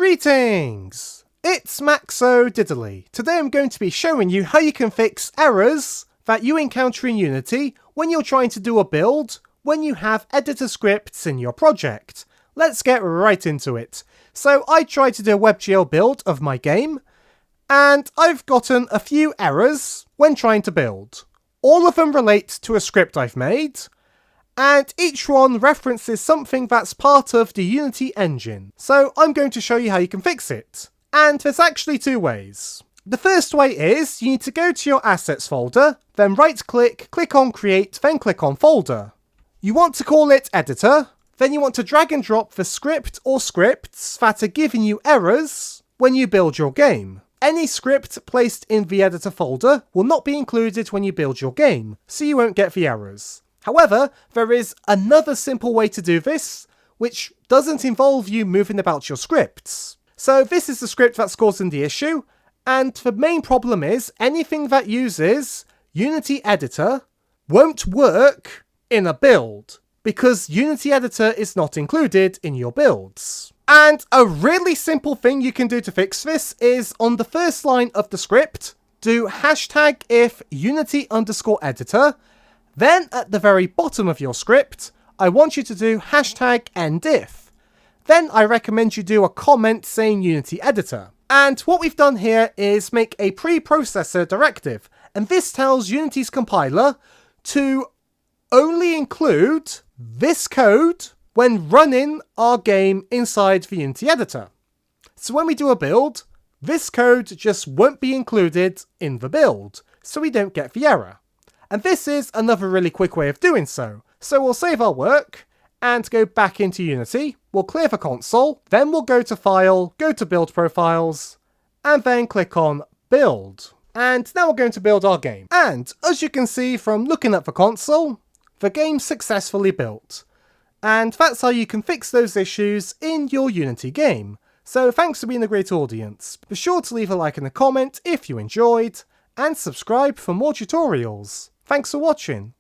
Greetings! It's Maxo Diddly. Today I'm going to be showing you how you can fix errors that you encounter in Unity when you're trying to do a build when you have editor scripts in your project. Let's get right into it. So I tried to do a WebGL build of my game, and I've gotten a few errors when trying to build. All of them relate to a script I've made, and each one references something that's part of the Unity engine. So I'm going to show you how you can fix it. And there's actually two ways. The first way is you need to go to your assets folder, then right click, click on create, then click on folder. You want to call it editor, then you want to drag and drop the script or scripts that are giving you errors when you build your game. Any script placed in the editor folder will not be included when you build your game, so you won't get the errors. However, there is another simple way to do this, which doesn't involve you moving about your scripts. So this is the script that's causing the issue, and the main problem is anything that uses UnityEditor won't work in a build, because UnityEditor is not included in your builds. And a really simple thing you can do to fix this is on the first line of the script, do #if unity_editor. Then at the very bottom of your script, I want you to do #endif. Then I recommend you do a comment saying UnityEditor. And what we've done here is make a preprocessor directive. And this tells Unity's compiler to only include this code when running our game inside the Unity editor. So when we do a build, this code just won't be included in the build, so we don't get the error. And this is another really quick way of doing so. So we'll save our work and go back into Unity, we'll clear the console, then we'll go to File, go to Build Profiles, and then click on Build. And now we're going to build our game. And as you can see from looking at the console, the game's successfully built. And that's how you can fix those issues in your Unity game. So thanks for being a great audience. Be sure to leave a like and a comment if you enjoyed, and subscribe for more tutorials. Thanks for watching.